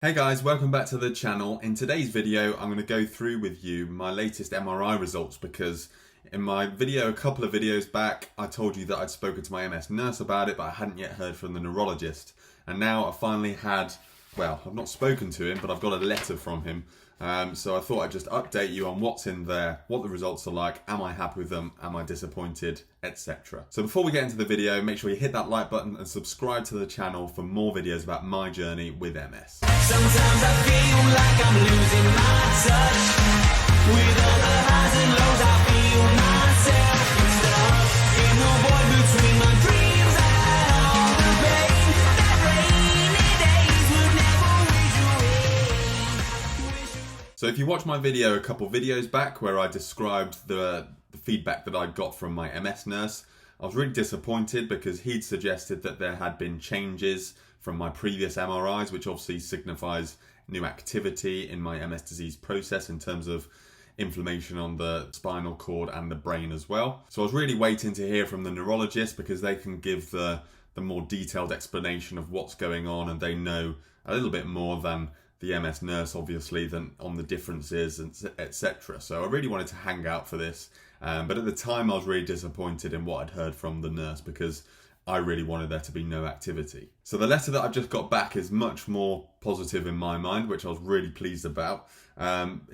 Hey guys, welcome back to the channel. In today's video, I'm going to go through with you my latest MRI results because in my video a couple of videos back, I told you that I'd spoken to my MS nurse about it, but I hadn't yet heard from the neurologist. And now I finally had, well, I've not spoken to him, but I've got a letter from him. So I thought I'd just update you on what's in there, what the results are like, am I happy with them, am I disappointed, etc. So before we get into the video, make sure you hit that like button and subscribe to the channel for more videos about my journey with MS. Sometimes I feel like I'm losing my touch. With all the highs and lows, I feel myself stuck in the void between my dreams and all the pain. That rainy days would never wish you away. So if you watched my video a couple videos back where I described the feedback that I got from my MS nurse, I was really disappointed because he'd suggested that there had been changes from my previous MRIs, which obviously signifies new activity in my MS disease process in terms of inflammation on the spinal cord and the brain as well. So I was really waiting to hear from the neurologist because they can give the more detailed explanation of what's going on, and they know a little bit more than the MS nurse, obviously, than on the differences, and etc. So I really wanted to hang out for this, but at the time I was really disappointed in what I'd heard from the nurse because I really wanted there to be no activity. So the letter that I've just got back is much more positive in my mind, which I was really pleased about.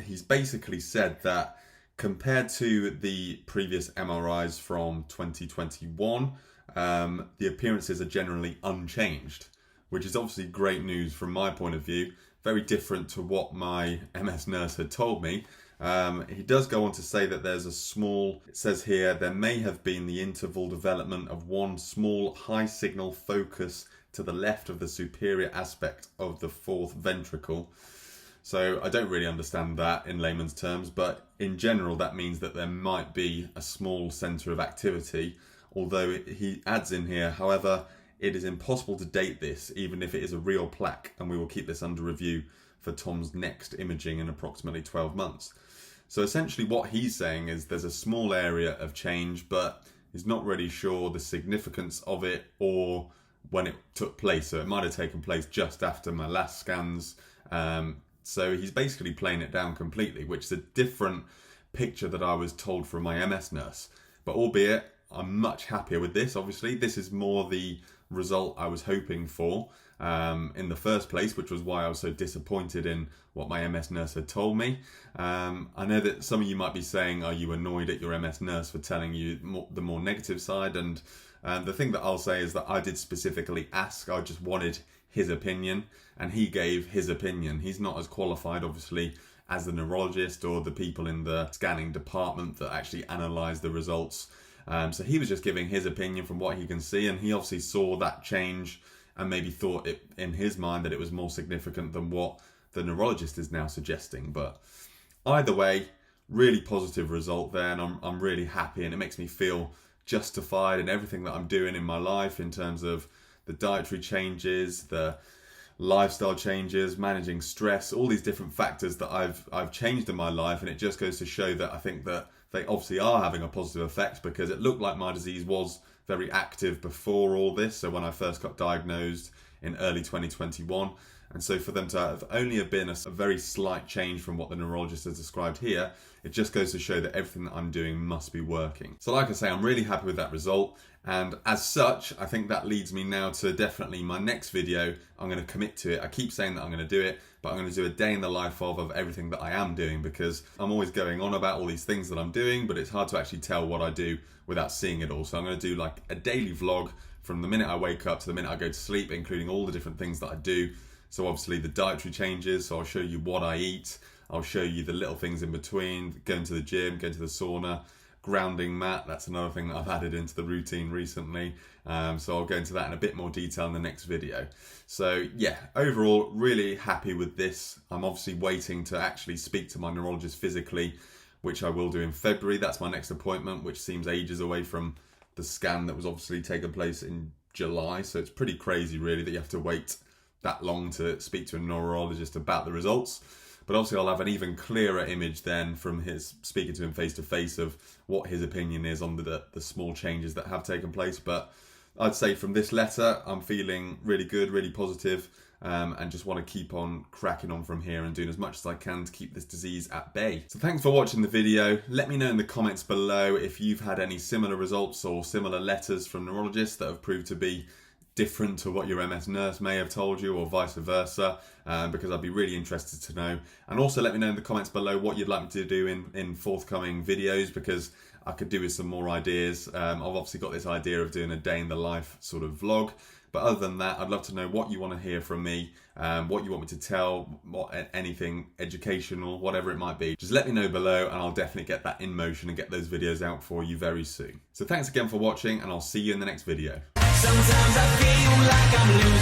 He's basically said that compared to the previous MRIs from 2021, the appearances are generally unchanged, which is obviously great news from my point of view. Very different to what my MS nurse had told me. He does go on to say that there's a small, it says here, there may have been the interval development of one small high signal focus to the left of the superior aspect of the fourth ventricle. So I don't really understand that in layman's terms, but in general that means that there might be a small centre of activity, although he adds in here, however, it is impossible to date this, even if it is a real plaque, and we will keep this under review for Tom's next imaging in approximately 12 months. So essentially what he's saying is there's a small area of change, but he's not really sure the significance of it or when it took place. So it might have taken place just after my last scans. So he's basically playing it down completely, which is a different picture that I was told from my MS nurse. But albeit, I'm much happier with this, obviously. This is more the result I was hoping for in the first place, which was why I was so disappointed in what my MS nurse had told me. I know that some of you might be saying, are you annoyed at your MS nurse for telling you the more negative side? And the thing that I'll say is that I did specifically ask. I just wanted his opinion, and he gave his opinion. He's not as qualified, obviously, as the neurologist or the people in the scanning department that actually analyse the results. So he was just giving his opinion from what he can see, and he obviously saw that change and maybe thought it in his mind that it was more significant than what the neurologist is now suggesting. But either way, really positive result there, and I'm really happy, and it makes me feel justified in everything that I'm doing in my life in terms of the dietary changes, the lifestyle changes, managing stress, all these different factors that I've changed in my life. And it just goes to show that I think that they obviously are having a positive effect, because it looked like my disease was very active before all this. So when I first got diagnosed in early 2021, and so for them to have only been a very slight change from what the neurologist has described here, it just goes to show that everything that I'm doing must be working. So like I say, I'm really happy with that result. And as such, I think that leads me now to definitely my next video. I'm going to commit to it. I keep saying that I'm going to do it, but I'm going to do a day in the life of everything that I am doing, because I'm always going on about all these things that I'm doing, but it's hard to actually tell what I do without seeing it all. So I'm going to do like a daily vlog from the minute I wake up to the minute I go to sleep, including all the different things that I do. So obviously the dietary changes, so I'll show you what I eat. I'll show you the little things in between, going to the gym, going to the sauna, grounding mat. That's another thing that I've added into the routine recently. So I'll go into that in a bit more detail in the next video. So yeah, overall, really happy with this. I'm obviously waiting to actually speak to my neurologist physically, which I will do in February. That's my next appointment, which seems ages away from the scan that was obviously taking place in July. So it's pretty crazy really that you have to wait that long to speak to a neurologist about the results. But obviously I'll have an even clearer image then from his speaking to him face to face of what his opinion is on the small changes that have taken place. But I'd say from this letter, I'm feeling really good, really positive. and just want to keep on cracking on from here and doing as much as I can to keep this disease at bay. So thanks for watching the video. Let me know in the comments below if you've had any similar results or similar letters from neurologists that have proved to be different to what your MS nurse may have told you, or vice versa, because I'd be really interested to know. And also let me know in the comments below what you'd like me to do in forthcoming videos, because I could do with some more ideas. I've obviously got this idea of doing a day in the life sort of vlog, but other than that, I'd love to know what you want to hear from me, what you want me to tell, anything educational, whatever it might be. Just let me know below and I'll definitely get that in motion and get those videos out for you very soon. So thanks again for watching, and I'll see you in the next video. Sometimes I feel like I'm losing